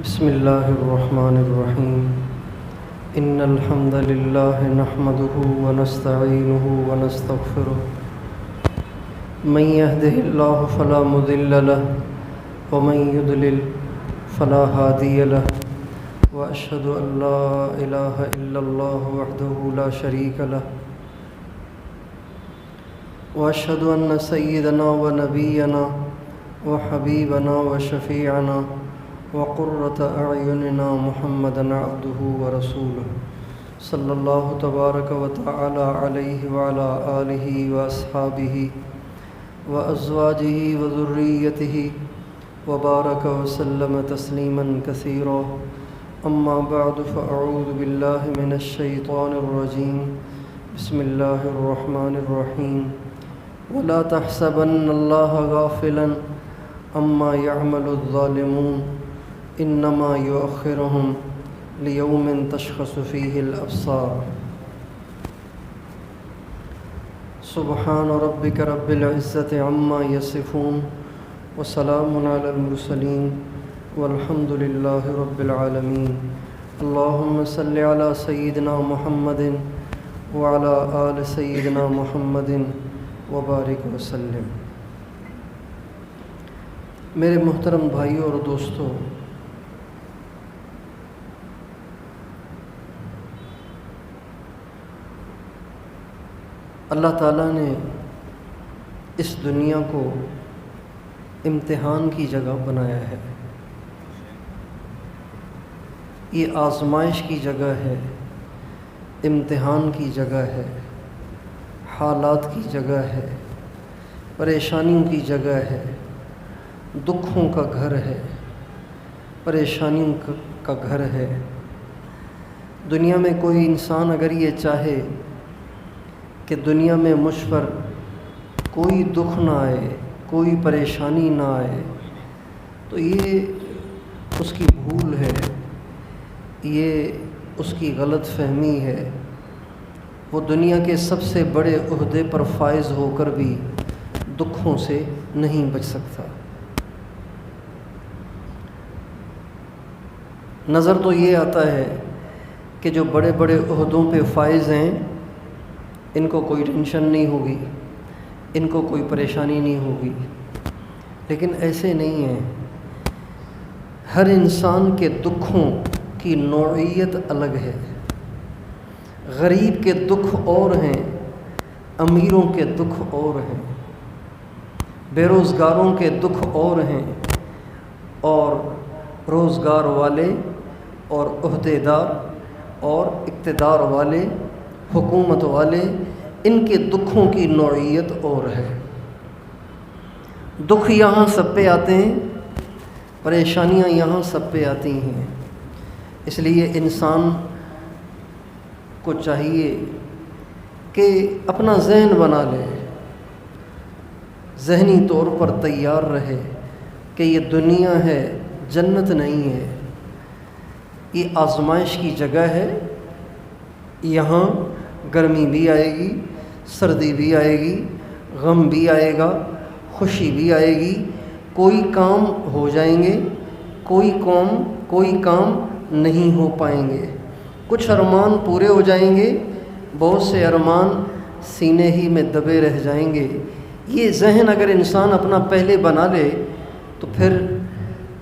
بسم اللہ الرحمن الرحیم ان الحمد للہ نحمده ونستعینه ونستغفره من يهده الله فلا مضل له ومن يضلل فلا هادي له واشهد ان لا اله الا الله وحده لا شريك له واشهد ان سيدنا ونبينا وحبيبنا وشفيعنا وقرة أعيننا محمدا عبده ورسوله صلى الله تبارك وتعالى عليه وعلى آله وأصحابه وأزواجه وذريته وبارك وسلم تسليما كثيرا أما بعد فأعوذ بالله من الشيطان الرجيم بسم الله الرحمن الرحيم ولا تحسبن الله غافلا عما يعمل الظالمون انما يؤخرهم ليوم تشخص فيه الابصار سبحان ربك رب العزة عما يصفون وسلام على المرسلين والحمد لله رب العالمين اللهم صل على سيدنا محمد وعلى آل سيدنا محمد وبارك وسلم۔ میرے محترم بھائیوں اور دوستوں، اللہ تعالیٰ نے اس دنیا کو امتحان کی جگہ بنایا ہے، یہ آزمائش کی جگہ ہے، امتحان کی جگہ ہے، حالات کی جگہ ہے، پریشانیوں کی جگہ ہے، دکھوں کا گھر ہے، پریشانیوں کا گھر ہے۔ دنیا میں کوئی انسان اگر یہ چاہے کہ دنیا میں مجھ پر کوئی دکھ نہ آئے، کوئی پریشانی نہ آئے، تو یہ اس کی بھول ہے، یہ اس کی غلط فہمی ہے۔ وہ دنیا کے سب سے بڑے عہدے پر فائز ہو کر بھی دکھوں سے نہیں بچ سکتا۔ نظر تو یہ آتا ہے کہ جو بڑے بڑے عہدوں پہ فائز ہیں ان کو کوئی ٹینشن نہیں ہوگی، ان کو کوئی پریشانی نہیں ہوگی، لیکن ایسے نہیں ہے۔ ہر انسان کے دکھوں کی نوعیت الگ ہے۔ غریب کے دکھ اور ہیں، امیروں کے دکھ اور ہیں، بے روزگاروں کے دکھ اور ہیں، اور روزگار والے اور عہدیدار اور اقتدار والے، حکومت والے، ان کے دکھوں کی نوعیت اور ہے۔ دکھ یہاں سب پہ آتے ہیں، پریشانیاں یہاں سب پہ آتی ہیں۔ اس لیے انسان کو چاہیے کہ اپنا ذہن بنا لے، ذہنی طور پر تیار رہے کہ یہ دنیا ہے، جنت نہیں ہے، یہ آزمائش کی جگہ ہے۔ یہاں گرمی بھی آئے گی، سردی بھی آئے گی، غم بھی آئے گا، خوشی بھی آئے گی، کوئی کام ہو جائیں گے، کوئی کام نہیں ہو پائیں گے، کچھ ارمان پورے ہو جائیں گے، بہت سے ارمان سینے ہی میں دبے رہ جائیں گے۔ یہ ذہن اگر انسان اپنا پہلے بنا لے تو پھر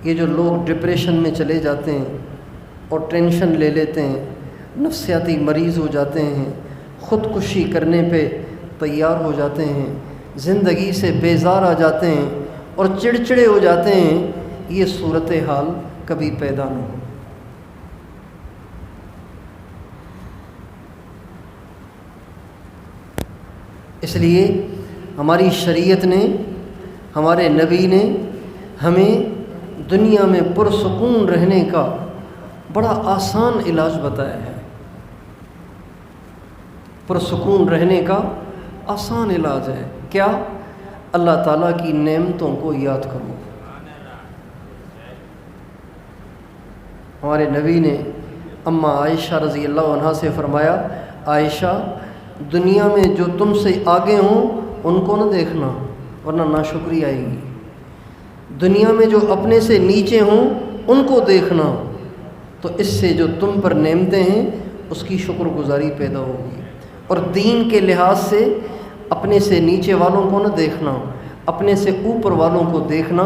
یہ جو لوگ ڈپریشن میں چلے جاتے ہیں اور ٹینشن لے لیتے ہیں، نفسیاتی مریض ہو جاتے ہیں، خودکشی کرنے پہ تیار ہو جاتے ہیں، زندگی سے بیزار آ جاتے ہیں اور چڑچڑے ہو جاتے ہیں، یہ صورتحال کبھی پیدا نہ ہو۔ اس لیے ہماری شریعت نے، ہمارے نبی نے ہمیں دنیا میں پرسکون رہنے کا بڑا آسان علاج بتایا ہے۔ پرسکون رہنے کا آسان علاج ہے کیا؟ اللہ تعالیٰ کی نعمتوں کو یاد کرو۔ ہمارے نبی نے اماں عائشہ رضی اللہ عنہا سے فرمایا، عائشہ دنیا میں جو تم سے آگے ہوں ان کو نہ دیکھنا ورنہ ناشکری آئے گی، دنیا میں جو اپنے سے نیچے ہوں ان کو دیکھنا تو اس سے جو تم پر نعمتیں ہیں اس کی شکر گزاری پیدا ہوگی۔ اور دین کے لحاظ سے اپنے سے نیچے والوں کو نہ دیکھنا، اپنے سے اوپر والوں کو دیکھنا،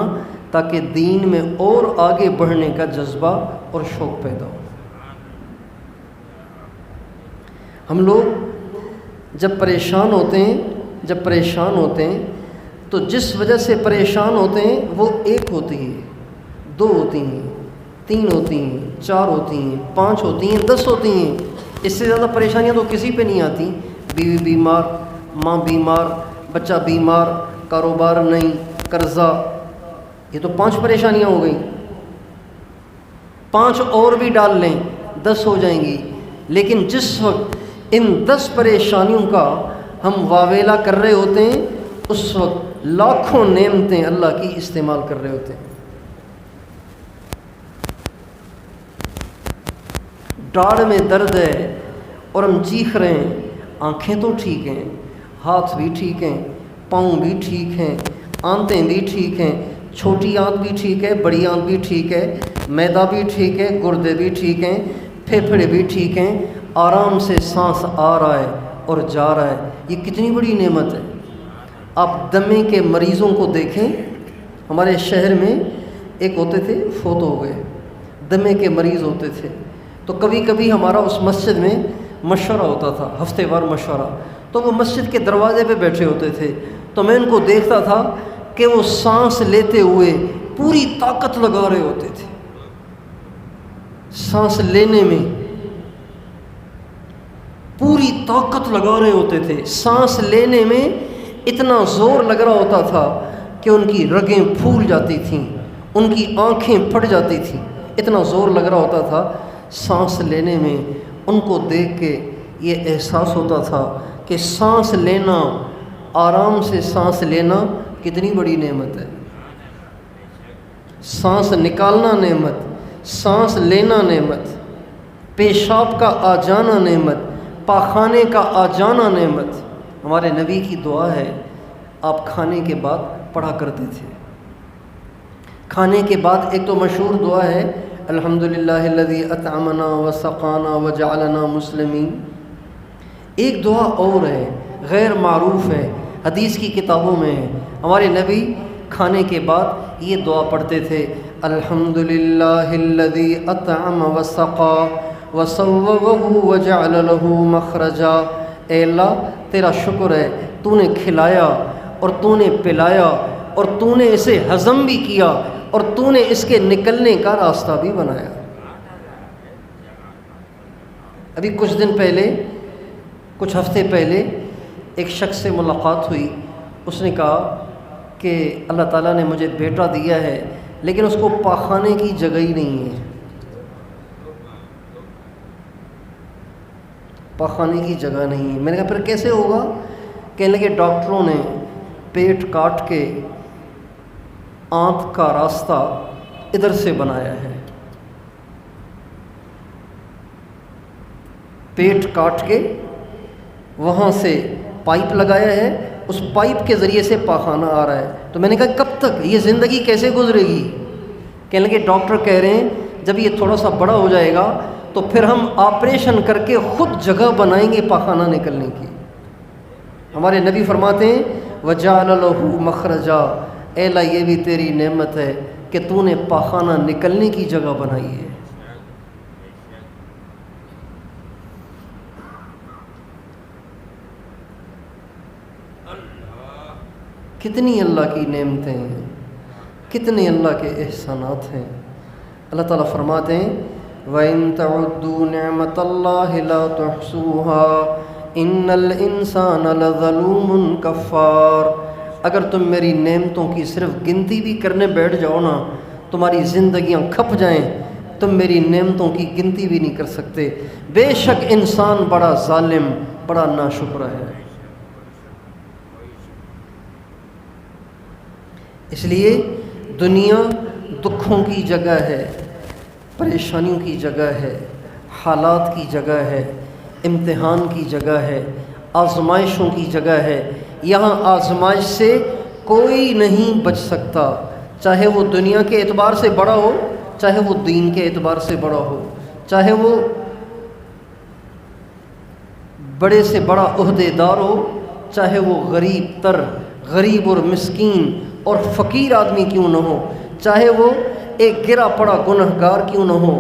تاکہ دین میں اور آگے بڑھنے کا جذبہ اور شوق پیدا ہو۔ ہم لوگ جب پریشان ہوتے ہیں تو جس وجہ سے پریشان ہوتے ہیں وہ ایک ہوتی ہے، دو ہوتی ہیں، تین ہوتی ہیں، چار ہوتی ہیں، پانچ ہوتی ہیں، 10 ہوتی ہیں۔ اس سے زیادہ پریشانیاں تو کسی پہ نہیں آتی۔ بیوی بیمار، ماں بیمار، بچہ بیمار، کاروبار نہیں، قرضہ، یہ تو 5 پریشانیاں ہو گئیں۔ 5 اور بھی ڈال لیں 10 ہو جائیں گی۔ لیکن جس وقت ان 10 پریشانیوں کا ہم واویلا کر رہے ہوتے ہیں اس وقت لاکھوں نعمتیں اللہ کی استعمال کر رہے ہوتے ہیں۔ ڈاڑھ میں درد ہے اور ہم چیخ رہے ہیں، آنکھیں تو ٹھیک ہیں، ہاتھ بھی ٹھیک ہیں، پاؤں بھی ٹھیک ہیں، آنتیں بھی ٹھیک ہیں، چھوٹی آنت بھی ٹھیک ہے، بڑی آنت بھی ٹھیک ہے، معدہ بھی ٹھیک ہے، گردے بھی ٹھیک ہیں، پھیپھڑے بھی ٹھیک ہیں، آرام سے سانس آ رہا ہے اور جا رہا ہے۔ یہ کتنی بڑی نعمت ہے۔ آپ دمے کے مریضوں کو دیکھیں، ہمارے شہر میں ایک ہوتے تھے، فوت ہو گئے، دمے کے مریض ہوتے تھے، تو کبھی کبھی ہمارا اس مسجد میں مشورہ ہوتا تھا، ہفتے وار مشورہ، تو وہ مسجد کے دروازے پہ بیٹھے ہوتے تھے، تو میں ان کو دیکھتا تھا کہ وہ سانس لیتے ہوئے پوری طاقت لگا رہے ہوتے تھے۔ سانس لینے میں پوری طاقت لگا رہے ہوتے تھے، سانس لینے میں اتنا زور لگ رہا ہوتا تھا کہ ان کی رگیں پھول جاتی تھیں، ان کی آنکھیں پھٹ جاتی تھیں، اتنا زور لگ رہا ہوتا تھا سانس لینے میں۔ ان کو دیکھ کے یہ احساس ہوتا تھا کہ سانس لینا، آرام سے سانس لینا کتنی بڑی نعمت ہے۔ سانس نکالنا نعمت، سانس لینا نعمت، پیشاب کا آ جانا نعمت، پاخانے کا آ جانا نعمت۔ ہمارے نبی کی دعا ہے، آپ کھانے کے بعد پڑھا کرتے تھے۔ کھانے کے بعد ایک تو مشہور دعا ہے، الحمدللہ الذی اطعمنا وسقانا وجعلنا مسلمین۔ ایک دعا اور ہے، غیر معروف ہے، حدیث کی کتابوں میں ہے۔ ہمارے نبی کھانے کے بعد یہ دعا پڑھتے تھے، الحمدللہ الذی اطعم وسقا وصوبہ وجعل له مخرجا۔ اے اللہ تیرا شکر ہے، تو نے کھلایا اور تو نے پلایا اور تو نے اسے ہضم بھی کیا اور تو نے اس کے نکلنے کا راستہ بھی بنایا۔ ابھی کچھ ہفتے پہلے ایک شخص سے ملاقات ہوئی، اس نے کہا کہ اللہ تعالیٰ نے مجھے بیٹا دیا ہے لیکن اس کو پاخانے کی جگہ ہی نہیں ہے، پاخانے کی جگہ نہیں ہے۔ میں نے کہا پھر کیسے ہوگا؟ کہنے لگے ڈاکٹروں نے پیٹ کاٹ کے آنت کا راستہ ادھر سے بنایا ہے، پیٹ کاٹ کے وہاں سے پائپ لگایا ہے، اس پائپ کے ذریعے سے پاخانہ آ رہا ہے۔ تو میں نے کہا کب تک یہ زندگی کیسے گزرے گی؟ کہنے لگے ڈاکٹر کہہ رہے ہیں جب یہ تھوڑا سا بڑا ہو جائے گا تو پھر ہم آپریشن کر کے خود جگہ بنائیں گے پاخانہ نکلنے کی۔ ہمارے نبی فرماتے ہیں وَجَعَلَ لَهُ مَخْرَجًا، اے اللہ یہ بھی تیری نعمت ہے کہ تو نے پاخانہ نکلنے کی جگہ بنائی ہے۔ کتنی اللہ کی نعمتیں ہیں، کتنے اللہ کے احسانات ہیں۔ اللہ تعالیٰ فرماتے ہیں وَإِن تَعُدُّوا نِعْمَةَ اللَّهِ لَا تُحْصُوهَا إِنَّ الْإِنسَانَ لَظَلُومٌ كَفَّارٌ۔ اگر تم میری نعمتوں کی صرف گنتی بھی کرنے بیٹھ جاؤ نا، تمہاری زندگیاں کھپ جائیں، تم میری نعمتوں کی گنتی بھی نہیں کر سکتے۔ بے شک انسان بڑا ظالم، بڑا ناشکر ہے۔ اس لیے دنیا دکھوں کی جگہ ہے، پریشانیوں کی جگہ ہے، حالات کی جگہ ہے، امتحان کی جگہ ہے، آزمائشوں کی جگہ ہے۔ یہاں آزمائش سے کوئی نہیں بچ سکتا، چاہے وہ دنیا کے اعتبار سے بڑا ہو چاہے وہ دین کے اعتبار سے بڑا ہو، چاہے وہ بڑے سے بڑا عہدے دار ہو، چاہے وہ غریب اور مسکین اور فقیر آدمی کیوں نہ ہو، چاہے وہ ایک گرا پڑا گنہگار کیوں نہ ہو،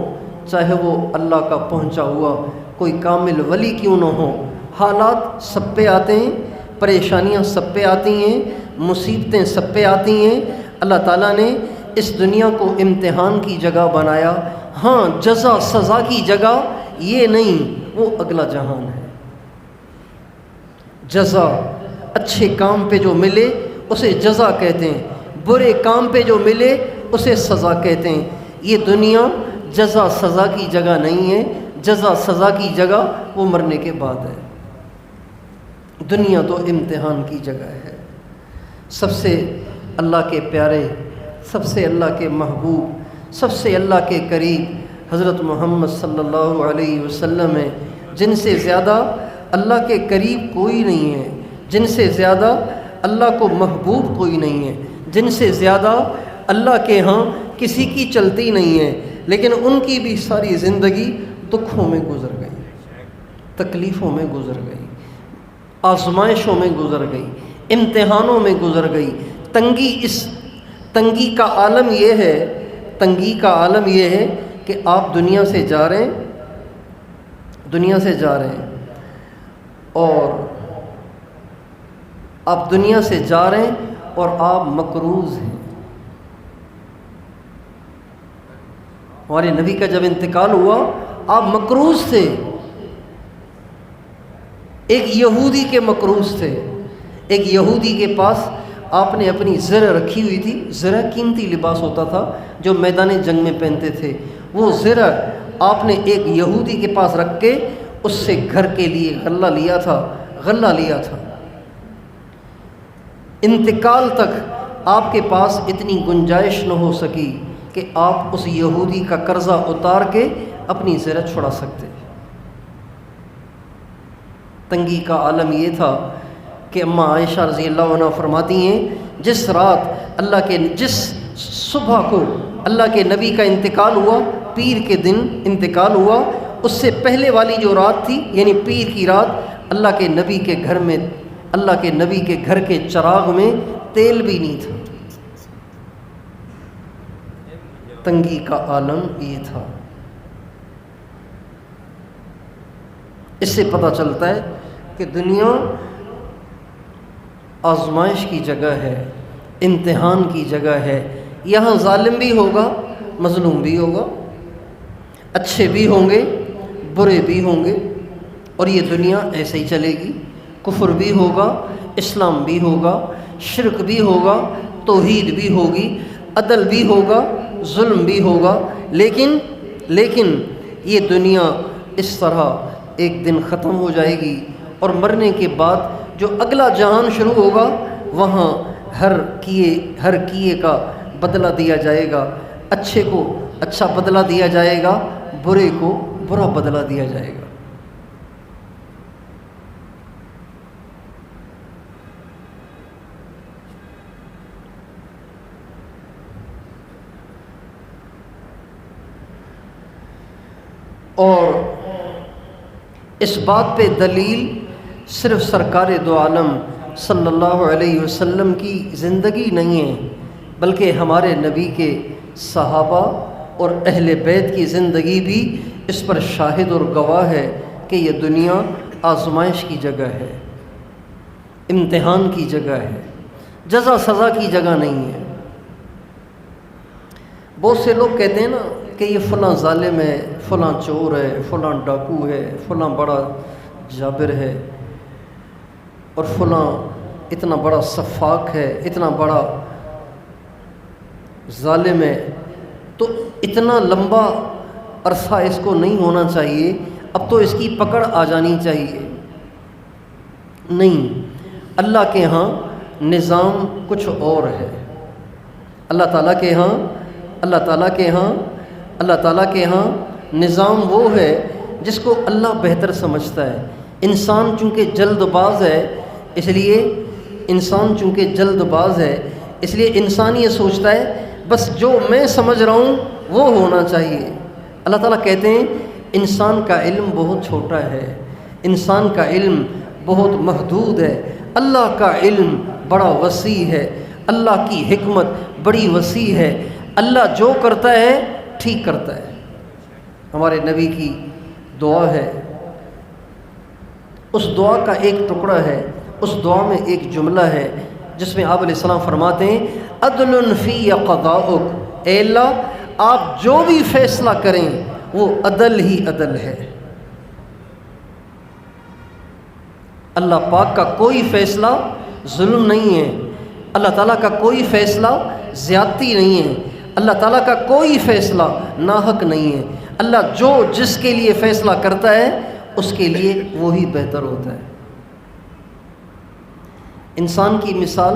چاہے وہ اللہ کا پہنچا ہوا کوئی کامل ولی کیوں نہ ہو، حالات سب پہ آتے ہیں، پریشانیاں سب پہ آتی ہیں، مصیبتیں سب پہ آتی ہیں۔ اللہ تعالیٰ نے اس دنیا کو امتحان کی جگہ بنایا، ہاں جزا سزا کی جگہ یہ نہیں، وہ اگلا جہان ہے۔ جزا اچھے کام پہ جو ملے اسے جزا کہتے ہیں، برے کام پہ جو ملے اسے سزا کہتے ہیں۔ یہ دنیا جزا سزا کی جگہ نہیں ہے، جزا سزا کی جگہ وہ مرنے کے بعد ہے۔ دنیا تو امتحان کی جگہ ہے۔ سب سے اللہ کے پیارے، سب سے اللہ کے محبوب، سب سے اللہ کے قریب حضرت محمد صلی اللہ علیہ وسلم ہیں، جن سے زیادہ اللہ کے قریب کوئی نہیں ہے، جن سے زیادہ اللہ کو محبوب کوئی نہیں ہے، جن سے زیادہ اللہ کے ہاں کسی کی چلتی نہیں ہے، لیکن ان کی بھی ساری زندگی دکھوں میں گزر گئی، تکلیفوں میں گزر گئی، آزمائشوں میں گزر گئی، امتحانوں میں گزر گئی۔ تنگی کا عالم یہ ہے کہ آپ دنیا سے جا رہے ہیں اور آپ دنیا سے جا رہے ہیں اور آپ مقروض ہیں۔ ہمارے نبی کا جب انتقال ہوا آپ مقروض تھے، ایک یہودی کے مقروض تھے۔ ایک یہودی کے پاس آپ نے اپنی زرہ رکھی ہوئی تھی، زرہ قیمتی لباس ہوتا تھا جو میدان جنگ میں پہنتے تھے، وہ زرہ آپ نے ایک یہودی کے پاس رکھ کے اس سے گھر کے لیے غلہ لیا تھا۔ انتقال تک آپ کے پاس اتنی گنجائش نہ ہو سکی کہ آپ اس یہودی کا قرضہ اتار کے اپنی زرہ چھڑا سکتے۔ تنگی کا عالم یہ تھا کہ اماں عائشہ رضی اللہ عنہ فرماتی ہیں، جس صبح کو اللہ کے نبی کا انتقال ہوا، پیر کے دن انتقال ہوا، اس سے پہلے والی جو رات تھی یعنی پیر کی رات، اللہ کے نبی کے گھر کے چراغ میں تیل بھی نہیں تھا۔ تنگی کا عالم یہ تھا۔ اس سے پتہ چلتا ہے کہ دنیا آزمائش کی جگہ ہے، امتحان کی جگہ ہے۔ یہاں ظالم بھی ہوگا، مظلوم بھی ہوگا، اچھے بھی ہوں گے، برے بھی ہوں گے، اور یہ دنیا ایسے ہی چلے گی۔ کفر بھی ہوگا، اسلام بھی ہوگا، شرک بھی ہوگا، توحید بھی ہوگی، عدل بھی ہوگا، ظلم بھی ہوگا، لیکن یہ دنیا اس طرح ایک دن ختم ہو جائے گی، اور مرنے کے بعد جو اگلا جہان شروع ہوگا وہاں ہر کیے کا بدلہ دیا جائے گا، اچھے کو اچھا بدلہ دیا جائے گا، برے کو برا بدلہ دیا جائے گا۔ اور اس بات پہ دلیل صرف سرکار دو عالم صلی اللہ علیہ وسلم کی زندگی نہیں ہے، بلکہ ہمارے نبی کے صحابہ اور اہل بیت کی زندگی بھی اس پر شاہد اور گواہ ہے کہ یہ دنیا آزمائش کی جگہ ہے، امتحان کی جگہ ہے، جزا سزا کی جگہ نہیں ہے۔ بہت سے لوگ کہتے ہیں نا کہ یہ فلاں ظالم ہے، فلاں چور ہے، فلاں ڈاکو ہے، فلاں بڑا جابر ہے، اور فلاں اتنا بڑا سفاک ہے، اتنا بڑا ظالم ہے، تو اتنا لمبا عرصہ اس کو نہیں ہونا چاہیے، اب تو اس کی پکڑ آ جانی چاہیے۔ نہیں، اللہ کے ہاں نظام کچھ اور ہے۔ اللہ تعالیٰ کے ہاں نظام وہ ہے جس کو اللہ بہتر سمجھتا ہے۔ انسان چونکہ جلد باز ہے، اس لیے انسان یہ سوچتا ہے بس جو میں سمجھ رہا ہوں وہ ہونا چاہیے۔ اللہ تعالیٰ کہتے ہیں انسان کا علم بہت چھوٹا ہے، انسان کا علم بہت محدود ہے، اللہ کا علم بڑا وسیع ہے، اللہ کی حکمت بڑی وسیع ہے، اللہ جو کرتا ہے ٹھیک کرتا ہے۔ ہمارے نبی کی دعا ہے، اس دعا کا ایک ٹکڑا ہے، اس دعا میں ایک جملہ ہے جس میں آپ علیہ السلام فرماتے ہیں عدل فی قضاؤک، اے اللہ آپ جو بھی فیصلہ کریں وہ عدل ہی عدل ہے۔ اللہ پاک کا کوئی فیصلہ ظلم نہیں ہے، اللہ تعالیٰ کا کوئی فیصلہ زیادتی نہیں ہے، اللہ تعالیٰ کا کوئی فیصلہ ناحق نہیں ہے۔ اللہ جو جس کے لیے فیصلہ کرتا ہے اس کے لیے وہی بہتر ہوتا ہے۔ انسان کی مثال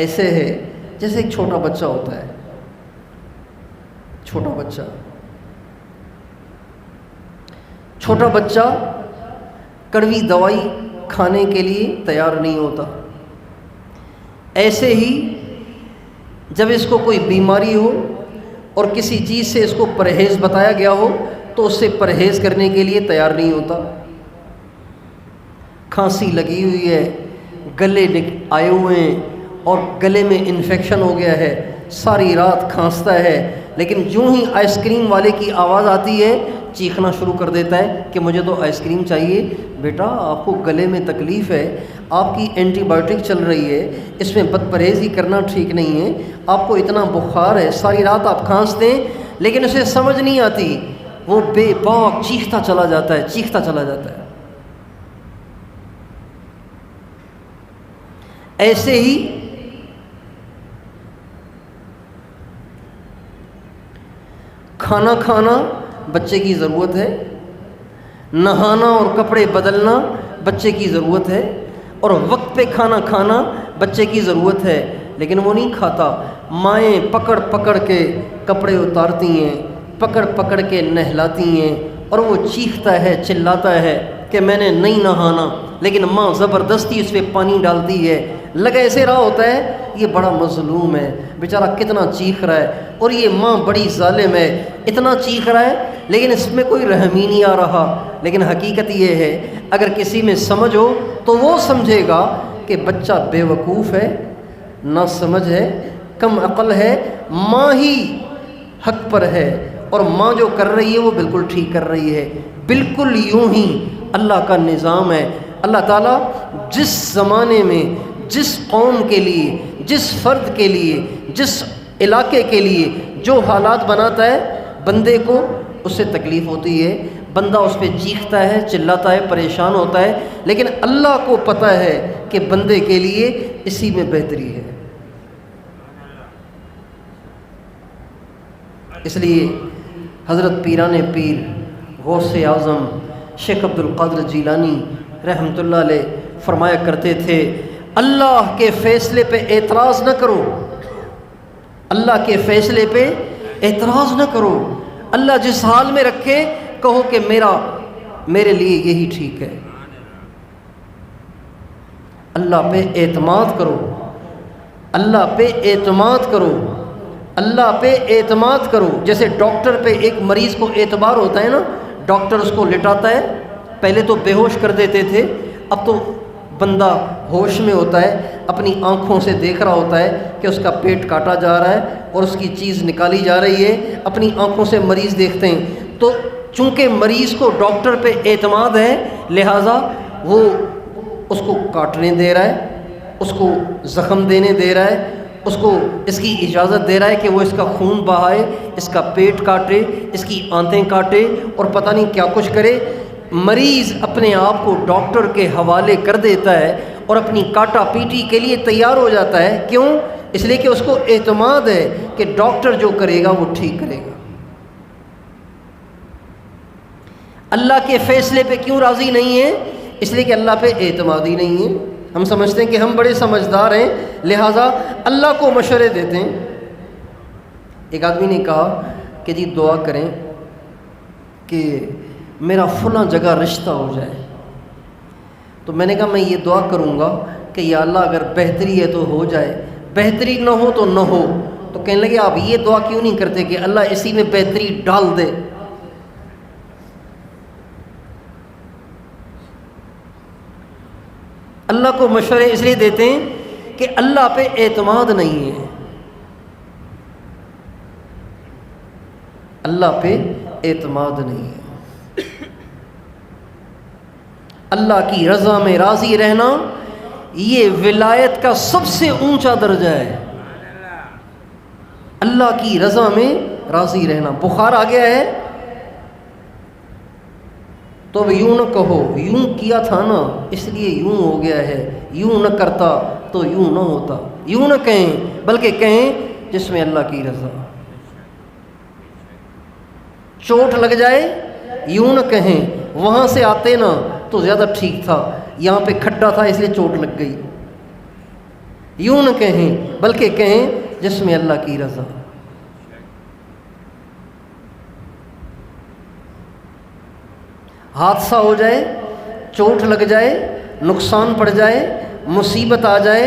ایسے ہے جیسے ایک چھوٹا بچہ ہوتا ہے، چھوٹا بچہ کڑوی دوائی کھانے کے لیے تیار نہیں ہوتا۔ ایسے ہی جب اس کو کوئی بیماری ہو اور کسی چیز سے اس کو پرہیز بتایا گیا ہو تو اس سے پرہیز کرنے کے لیے تیار نہیں ہوتا۔ کھانسی لگی ہوئی ہے، گلے آئے ہوئے ہیں اور گلے میں انفیکشن ہو گیا ہے، ساری رات کھانستا ہے، لیکن جو ہی آئس کریم والے کی آواز آتی ہے چیخنا شروع کر دیتا ہے کہ مجھے تو آئس کریم چاہیے۔ بیٹا آپ کو گلے میں تکلیف ہے، آپ کی اینٹی بائیوٹک چل رہی ہے، اس میں بد پرہیزی کرنا ٹھیک نہیں ہے، آپ کو اتنا بخار ہے، ساری رات آپ کھانستے ہیں، لیکن اسے سمجھ نہیں آتی، وہ بے باک چیختا چلا جاتا ہے۔ ایسے ہی کھانا کھانا بچے کی ضرورت ہے، نہانا اور کپڑے بدلنا بچے کی ضرورت ہے، اور وقت پہ کھانا کھانا بچے کی ضرورت ہے، لیکن وہ نہیں کھاتا۔ مائیں پکڑ پکڑ کے کپڑے اتارتی ہیں، پکڑ پکڑ کے نہلاتی ہیں، اور وہ چیختا ہے چلاتا ہے کہ میں نے نہیں نہانا، لیکن ماں زبردستی اس پہ پانی ڈالتی ہے۔ لگا ایسے رہا ہوتا ہے یہ بڑا مظلوم ہے، بیچارہ کتنا چیخ رہا ہے، اور یہ ماں بڑی ظالم ہے، اتنا چیخ رہا ہے لیکن اس میں کوئی رحم ہی نہیں آ رہا۔ لیکن حقیقت یہ ہے اگر کسی میں سمجھ ہو تو وہ سمجھے گا کہ بچہ بے وقوف ہے، نہ سمجھ ہے، کم عقل ہے، ماں ہی حق پر ہے، اور ماں جو کر رہی ہے وہ بالکل ٹھیک کر رہی ہے۔ بالکل یوں ہی اللہ کا نظام ہے۔ اللہ تعالیٰ جس زمانے میں جس قوم کے لیے، جس فرد کے لیے، جس علاقے کے لیے جو حالات بناتا ہے، بندے کو اس سے تکلیف ہوتی ہے، بندہ اس پہ چیختا ہے، چلاتا ہے، پریشان ہوتا ہے، لیکن اللہ کو پتہ ہے کہ بندے کے لیے اسی میں بہتری ہے۔ اس لیے حضرت پیران پیر غوث اعظم شیخ عبد القادر جیلانی رحمۃ اللہ علیہ فرمایا کرتے تھے اللہ کے فیصلے پہ اعتراض نہ کرو، اللہ کے فیصلے پہ اعتراض نہ کرو، اللہ جس حال میں رکھے کہو کہ میرے لیے یہی ٹھیک ہے۔ اللہ پہ اعتماد کرو، اللہ پہ اعتماد کرو، اللہ پہ اعتماد کرو۔ جیسے ڈاکٹر پہ ایک مریض کو اعتبار ہوتا ہے نا، ڈاکٹر اس کو لٹاتا ہے، پہلے تو بے ہوش کر دیتے تھے، اب تو بندہ ہوش میں ہوتا ہے، اپنی آنکھوں سے دیکھ رہا ہوتا ہے کہ اس کا پیٹ کاٹا جا رہا ہے اور اس کی چیز نکالی جا رہی ہے، اپنی آنکھوں سے مریض دیکھتے ہیں۔ تو چونکہ مریض کو ڈاکٹر پہ اعتماد ہے لہٰذا وہ اس کو کاٹنے دے رہا ہے، اس کو زخم دینے دے رہا ہے، اس کو اس کی اجازت دے رہا ہے کہ وہ اس کا خون بہائے، اس کا پیٹ کاٹے، اس کی آنتیں کاٹے اور پتہ نہیں کیا کچھ کرے۔ مریض اپنے آپ کو ڈاکٹر کے حوالے کر دیتا ہے اور اپنی کاٹا پیٹی کے لیے تیار ہو جاتا ہے۔ کیوں؟ اس لیے کہ اس کو اعتماد ہے کہ ڈاکٹر جو کرے گا وہ ٹھیک کرے گا۔ اللہ کے فیصلے پہ کیوں راضی نہیں ہے؟ اس لیے کہ اللہ پہ اعتماد ہی نہیں ہے۔ ہم سمجھتے ہیں کہ ہم بڑے سمجھدار ہیں لہٰذا اللہ کو مشورے دیتے ہیں۔ ایک آدمی نے کہا کہ جی دعا کریں کہ میرا فلاں جگہ رشتہ ہو جائے، تو میں نے کہا میں یہ دعا کروں گا کہ یا اللہ اگر بہتری ہے تو ہو جائے، بہتری نہ ہو تو نہ ہو، تو کہنے لگے آپ یہ دعا کیوں نہیں کرتے کہ اللہ اسی میں بہتری ڈال دے؟ اللہ کو مشورے اس لیے دیتے ہیں کہ اللہ پہ اعتماد نہیں ہے، اللہ پہ اعتماد نہیں ہے۔ اللہ کی رضا میں راضی رہنا یہ ولایت کا سب سے اونچا درجہ ہے، اللہ کی رضا میں راضی رہنا۔ بخار آ گیا ہے تو اب یوں نہ کہو یوں کیا تھا نا اس لیے یوں ہو گیا ہے، یوں نہ کرتا تو یوں نہ ہوتا، یوں نہ کہیں بلکہ کہیں جس میں اللہ کی رضا۔ چوٹ لگ جائے یوں نہ کہیں وہاں سے آتے نا تو زیادہ ٹھیک تھا، یہاں پہ کھڈا تھا اس لیے چوٹ لگ گئی، یوں نہ کہیں بلکہ کہیں جس میں اللہ کی رضا۔ حادثہ ہو جائے، چوٹ لگ جائے، نقصان پڑ جائے، مصیبت آ جائے،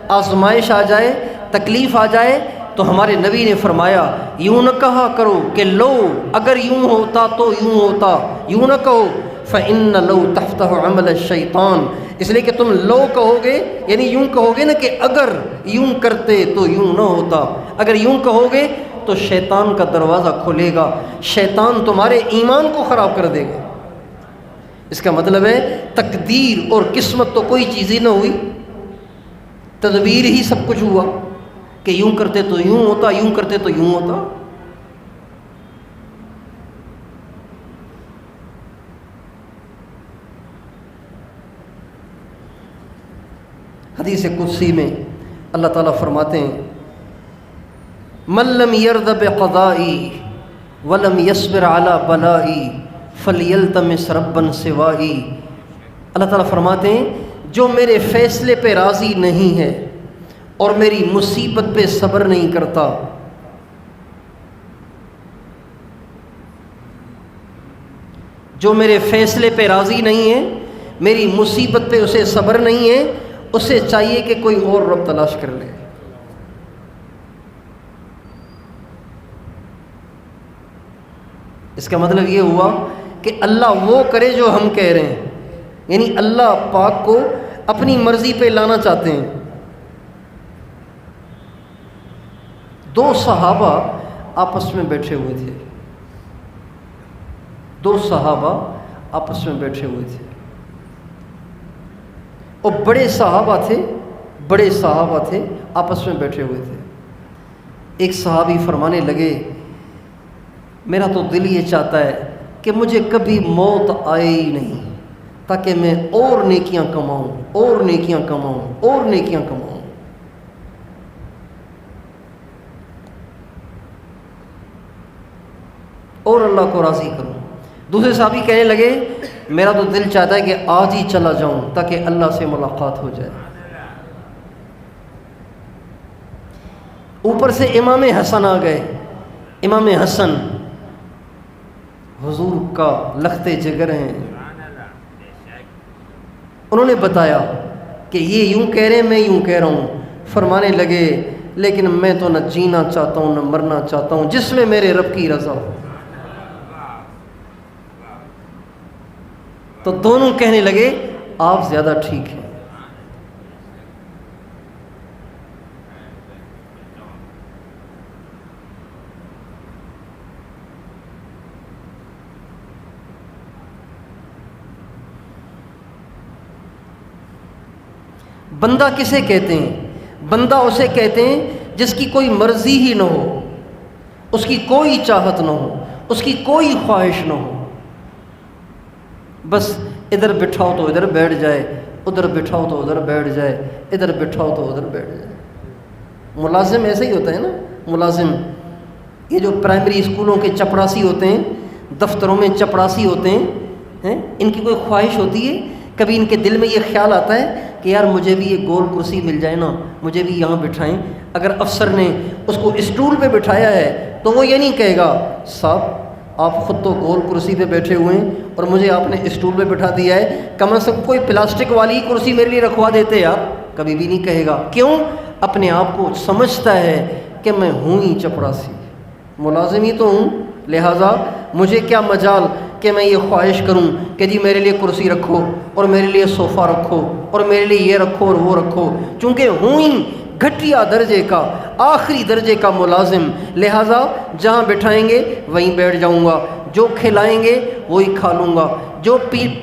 آزمائش آ جائے، تکلیف آ جائے تو ہمارے نبی نے فرمایا یوں نہ کہا کرو کہ لو اگر یوں ہوتا تو یوں ہوتا، یوں نہ کہو فَإِنَّ لَوْ تَفْتَحُ عَمَلَ الشَّيْطَانِ، اس لیے کہ تم لو کہو گے یعنی یوں کہو گے نا کہ اگر یوں کرتے تو یوں نہ ہوتا، اگر یوں کہو گے تو شیطان کا دروازہ کھلے گا، شیطان تمہارے ایمان کو خراب کر دے گا۔ اس کا مطلب ہے تقدیر اور قسمت تو کوئی چیز ہی نہ ہوئی، تدبیر ہی سب کچھ ہوا کہ یوں کرتے تو یوں ہوتا، یوں کرتے تو یوں ہوتا۔ حدیث قدسی میں اللہ تعالیٰ فرماتے ہیں من لم یرض بقضائی ولم یصبر علی بلائی فلیلتمس ربا سوائی۔ اللہ تعالیٰ فرماتے ہیں جو میرے فیصلے پہ راضی نہیں ہے اور میری مصیبت پہ صبر نہیں کرتا، جو میرے فیصلے پہ راضی نہیں ہے، میری مصیبت پہ اسے صبر نہیں ہے، اسے چاہیے کہ کوئی اور رب تلاش کر لے۔ اس کا مطلب یہ ہوا کہ اللہ وہ کرے جو ہم کہہ رہے ہیں، یعنی اللہ پاک کو اپنی مرضی پہ لانا چاہتے ہیں۔ دو صحابہ آپس میں بیٹھے ہوئے تھے، دو صحابہ آپس میں بیٹھے ہوئے تھے اور بڑے صحابہ تھے آپس میں بیٹھے ہوئے تھے۔ ایک صحابی فرمانے لگے میرا تو دل یہ چاہتا ہے کہ مجھے کبھی موت آئے ہی نہیں تاکہ میں اور نیکیاں کماؤں اور نیکیاں کماؤں اور نیکیاں کماؤں۔ اور اللہ کو راضی کروں۔ دوسرے صحابی کہنے لگے میرا تو دل چاہتا ہے کہ آج ہی چلا جاؤں تاکہ اللہ سے ملاقات ہو جائے۔ اوپر سے امام حسن آ گئے۔ امام حسن حضور کا لختے جگر ہیں، انہوں نے بتایا کہ یہ یوں کہہ رہے ہیں میں یوں کہہ رہا ہوں۔ فرمانے لگے لیکن میں تو نہ جینا چاہتا ہوں نہ مرنا چاہتا ہوں جس میں میرے رب کی رضا ہو۔ تو دونوں کہنے لگے آپ زیادہ ٹھیک ہیں۔ بندہ کسے کہتے ہیں؟ بندہ اسے کہتے ہیں جس کی کوئی مرضی ہی نہ ہو، اس کی کوئی چاہت نہ ہو، اس کی کوئی خواہش نہ ہو، بس ادھر بٹھاؤ تو ادھر بیٹھ جائے، ادھر بٹھاؤ تو ادھر بیٹھ جائے، ادھر بٹھاؤ تو ادھر بیٹھ جائے۔ ملازم ایسے ہی ہوتا ہے نا، ملازم یہ جو پرائمری اسکولوں کے چپڑاسی ہوتے ہیں، دفتروں میں چپڑاسی ہوتے ہیں، ان کی کوئی خواہش ہوتی ہے؟ کبھی ان کے دل میں یہ خیال آتا ہے کہ یار مجھے بھی یہ گول کرسی مل جائے نا، مجھے بھی یہاں بٹھائیں؟ اگر افسر نے اس کو اسٹول پہ بٹھایا ہے تو وہ یہ نہیں کہے گا صاحب آپ خود تو گول کرسی پہ بیٹھے ہوئے ہیں اور مجھے آپ نے اسٹول پہ بٹھا دیا ہے، کم از کم کوئی پلاسٹک والی کرسی میرے لیے رکھوا دیتے یار، کبھی بھی نہیں کہے گا۔ کیوں؟ اپنے آپ کو سمجھتا ہے کہ میں ہوں ہی چپڑاسی، ملازم ہی تو ہوں، لہٰذا مجھے کیا مجال کہ میں یہ خواہش کروں کہ جی میرے لیے کرسی رکھو اور میرے لیے صوفہ رکھو اور میرے لیے یہ رکھو اور وہ رکھو، چونکہ ہوں ہی گھٹیا درجے کا، آخری درجے کا ملازم، لہٰذا جہاں بٹھائیں گے وہیں بیٹھ جاؤں گا، جو کھلائیں گے وہی کھا لوں گا، جو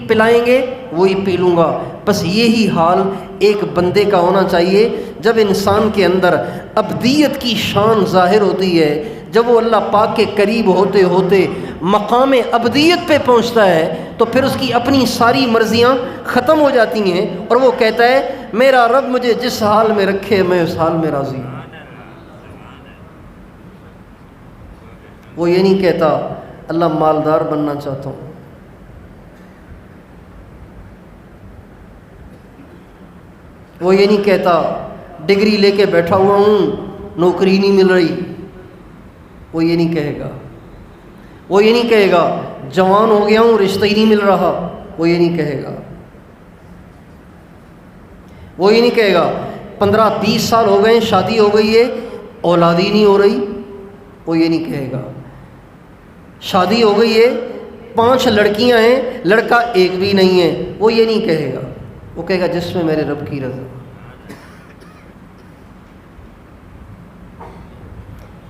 پلائیں گے وہی پی لوں گا۔ بس یہی حال ایک بندے کا ہونا چاہیے جب انسان کے اندر ابدیت کی شان ظاہر ہوتی ہے، جب وہ اللہ پاک کے قریب ہوتے ہوتے مقام ابدیت پہ پہنچتا ہے تو پھر اس کی اپنی ساری مرضیاں ختم ہو جاتی ہیں اور وہ کہتا ہے میرا رب مجھے جس حال میں رکھے میں اس حال میں راضی ہوں۔ وہ یہ نہیں کہتا اللہ مالدار بننا چاہتا ہوں، وہ یہ نہیں کہتا ڈگری لے کے بیٹھا ہوا ہوں نوکری نہیں مل رہی، وہ یہ نہیں کہے گا، وہ یہ نہیں کہے گا جوان ہو گیا ہوں رشتہ ہی نہیں مل رہا، وہ یہ نہیں کہے گا، وہ یہ نہیں کہے گا 15-20 سال ہو گئے شادی ہو گئی ہے اولاد ہی نہیں ہو رہی، وہ یہ نہیں کہے گا، شادی ہو گئی ہے 5 لڑکیاں ہیں لڑکا ایک بھی نہیں ہے، وہ یہ نہیں کہے گا، وہ کہے گا جس میں میرے رب کی رضا۔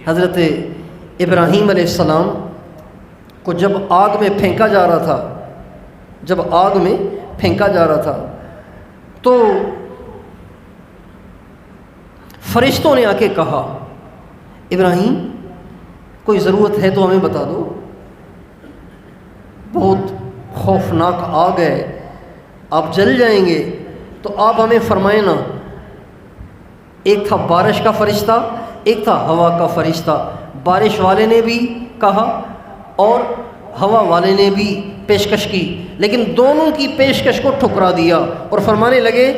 حضرت ابراہیم علیہ السلام کو جب آگ میں پھینکا جا رہا تھا، جب آگ میں پھینکا جا رہا تھا تو فرشتوں نے آ کے کہا ابراہیم کوئی ضرورت ہے تو ہمیں بتا دو، بہت خوفناک آگ ہے، آپ جل جائیں گے، تو آپ ہمیں فرمائیں نا۔ ایک تھا بارش کا فرشتہ، ایک تھا ہوا کا فرشتہ، بارش والے نے بھی کہا اور ہوا والے نے بھی پیشکش کی، لیکن دونوں کی پیشکش کو ٹھکرا دیا اور فرمانے لگے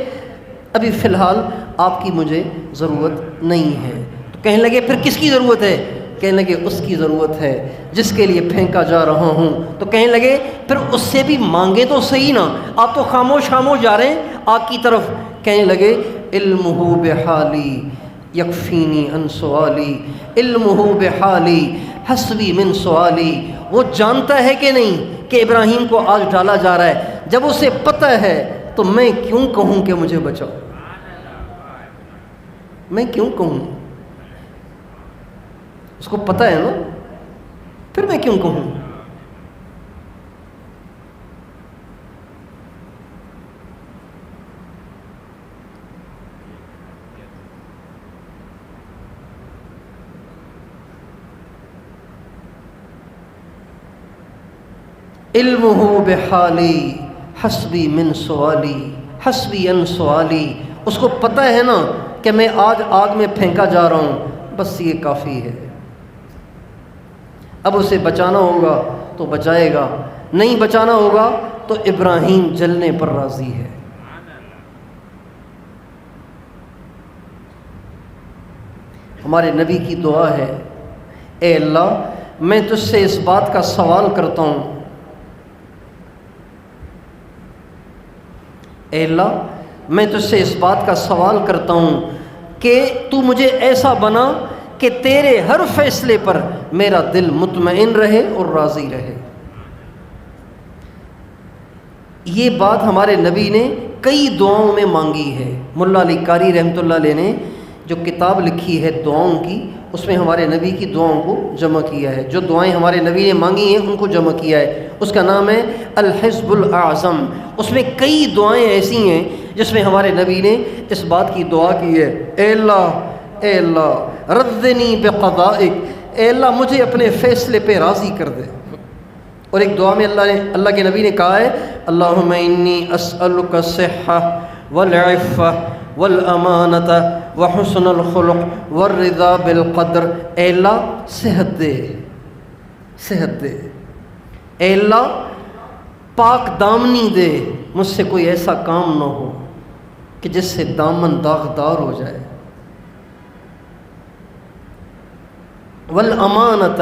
ابھی فی الحال آپ کی مجھے ضرورت نہیں ہے۔ تو کہنے لگے پھر کس کی ضرورت ہے؟ کہنے لگے اس کی ضرورت ہے جس کے لیے پھینکا جا رہا ہوں۔ تو کہنے لگے پھر اس سے بھی مانگے تو صحیح نا، آپ تو خاموش خاموش جا رہے ہیں آگ کی طرف۔ کہنے لگے علمہ بحالی یکفینی عن سوالی، علمہ بحالی حسبی من سوالی۔ وہ جانتا ہے کہ نہیں کہ ابراہیم کو آج ڈالا جا رہا ہے؟ جب اسے پتہ ہے تو میں کیوں کہوں کہ مجھے بچاؤ، میں کیوں کہوں؟ اس کو پتہ ہے نا، پھر میں کیوں کہوں؟ علمہ بحالی حسبی من سوالی، حسبی ان سوالی۔ اس کو پتہ ہے نا کہ میں آج آگ میں پھینکا جا رہا ہوں، بس یہ کافی ہے۔ اب اسے بچانا ہوگا تو بچائے گا، نہیں بچانا ہوگا تو ابراہیم جلنے پر راضی ہے۔ ہمارے نبی کی دعا ہے اے اللہ میں تجھ سے اس بات کا سوال کرتا ہوں، اے اللہ میں تجھ سے اس بات کا سوال کرتا ہوں کہ تو مجھے ایسا بنا کہ تیرے ہر فیصلے پر میرا دل مطمئن رہے اور راضی رہے۔ یہ بات ہمارے نبی نے کئی دعاؤں میں مانگی ہے۔ ملا علی قاری رحمۃ اللہ علیہ نے جو کتاب لکھی ہے دعاؤں کی، اس میں ہمارے نبی کی دعاؤں کو جمع کیا ہے، جو دعائیں ہمارے نبی نے مانگی ہیں ان کو جمع کیا ہے، اس کا نام ہے الحزب الاعظم۔ اس میں کئی دعائیں ایسی ہیں جس میں ہمارے نبی نے اس بات کی دعا کی ہے اے اللہ ردنی بقضائک، اے اللہ مجھے اپنے فیصلے پہ راضی کر دے۔ اور ایک دعا میں اللہ کے نبی نے کہا ہے اللہم انی اسألک الصحہ والعفہ والامانۃ وحسن الخلق والرضا بالقدر۔ اے اللہ صحت دے، صحت دے، اے اللہ پاک دامنی دے، مجھ سے کوئی ایسا کام نہ ہو کہ جس سے دامن داغدار ہو جائے، والامانۃ،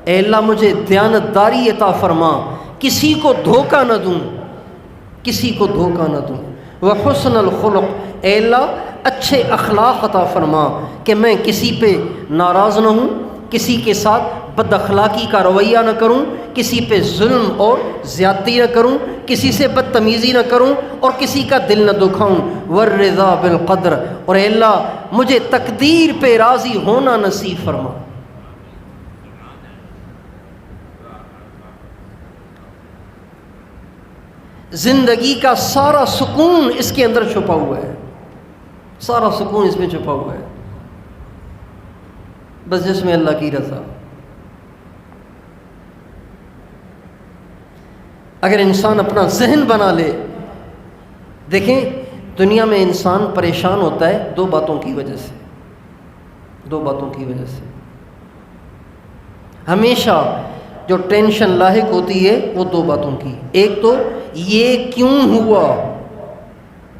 اے اللہ مجھے دیانتداری عطا فرما، کسی کو دھوکہ نہ دوں، کسی کو دھوکہ نہ دوں، وحسن الخلق، اے اللہ اچھے اخلاق عطا فرما کہ میں کسی پہ ناراض نہ ہوں، کسی کے ساتھ بد اخلاقی کا رویہ نہ کروں، کسی پہ ظلم اور زیادتی نہ کروں، کسی سے بدتمیزی نہ کروں اور کسی کا دل نہ دکھاؤں۔ والرضا بالقدر، اور اے اللہ مجھے تقدیر پہ راضی ہونا نصیب فرما۔ زندگی کا سارا سکون اس کے اندر چھپا ہوا ہے، سارا سکون اس میں چھپا ہوا ہے، بس جس میں اللہ کی رضا۔ اگر انسان اپنا ذہن بنا لے، دیکھیں دنیا میں انسان پریشان ہوتا ہے دو باتوں کی وجہ سے، دو باتوں کی وجہ سے ہمیشہ جو ٹینشن لاحق ہوتی ہے وہ دو باتوں کی، ایک تو یہ کیوں ہوا،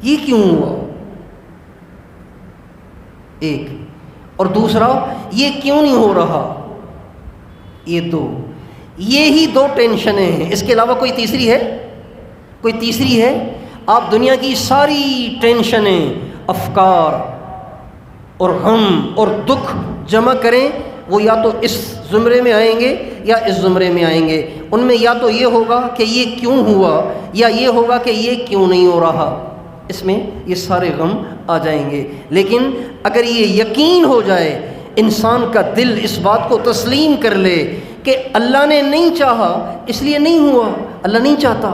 یہ کیوں ہوا ایک، اور دوسرا یہ کیوں نہیں ہو رہا، یہ دو، یہی دو ٹینشنیں ہیں، اس کے علاوہ کوئی تیسری ہے؟ کوئی تیسری ہے؟ آپ دنیا کی ساری ٹینشنیں، افکار اور غم اور دکھ جمع کریں، وہ یا تو اس زمرے میں آئیں گے یا اس زمرے میں آئیں گے، ان میں یا تو یہ ہوگا کہ یہ کیوں ہوا یا یہ ہوگا کہ یہ کیوں نہیں ہو رہا، اس میں یہ سارے غم آ جائیں گے۔ لیکن اگر یہ یقین ہو جائے، انسان کا دل اس بات کو تسلیم کر لے کہ اللہ نے نہیں چاہا اس لیے نہیں ہوا، اللہ نہیں چاہتا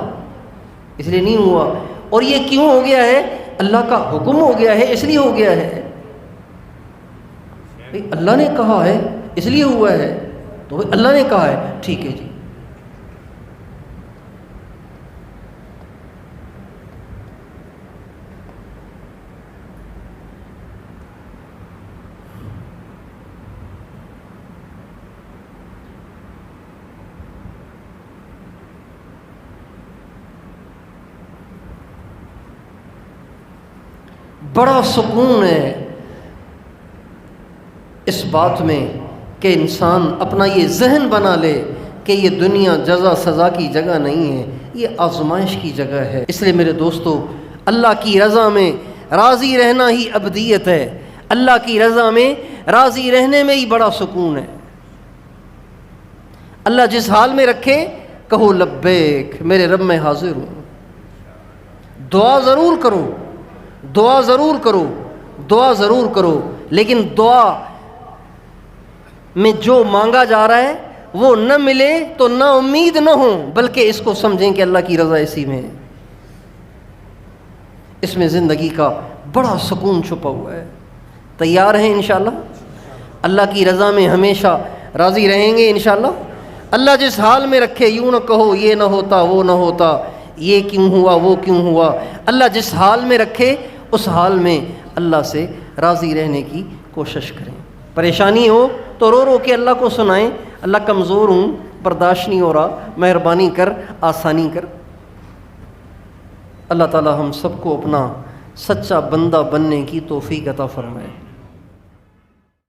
اس لیے نہیں ہوا، اور یہ کیوں ہو گیا ہے؟ اللہ کا حکم ہو گیا ہے اس لیے ہو گیا ہے، اللہ نے کہا ہے اس لیے ہوا ہے، تو اللہ نے کہا ہے ٹھیک ہے جی۔ بڑا سکون ہے اس بات میں کہ انسان اپنا یہ ذہن بنا لے کہ یہ دنیا جزا سزا کی جگہ نہیں ہے، یہ آزمائش کی جگہ ہے۔ اس لیے میرے دوستو، اللہ کی رضا میں راضی رہنا ہی ابدیت ہے، اللہ کی رضا میں راضی رہنے میں ہی بڑا سکون ہے۔ اللہ جس حال میں رکھے کہو لبیک، میرے رب میں حاضر ہوں۔ دعا ضرور کرو، دعا ضرور کرو، دعا ضرور کرو، لیکن دعا میں جو مانگا جا رہا ہے وہ نہ ملے تو نا امید نہ ہو، بلکہ اس کو سمجھیں کہ اللہ کی رضا اسی میں ہے، اس میں زندگی کا بڑا سکون چھپا ہوا ہے۔ تیار ہیں انشاءاللہ؟ اللہ کی رضا میں ہمیشہ راضی رہیں گے انشاءاللہ۔ اللہ جس حال میں رکھے، یوں نہ کہو یہ نہ ہوتا وہ نہ ہوتا، یہ کیوں ہوا وہ کیوں ہوا، اللہ جس حال میں رکھے اس حال میں اللہ سے راضی رہنے کی کوشش کریں۔ پریشانی ہو تو رو رو کے اللہ کو سنائیں، اللہ کمزور ہوں، برداشت نہیں ہو رہا، مہربانی کر، آسانی کر۔ اللہ تعالی ہم سب کو اپنا سچا بندہ بننے کی توفیق عطا فرمائے۔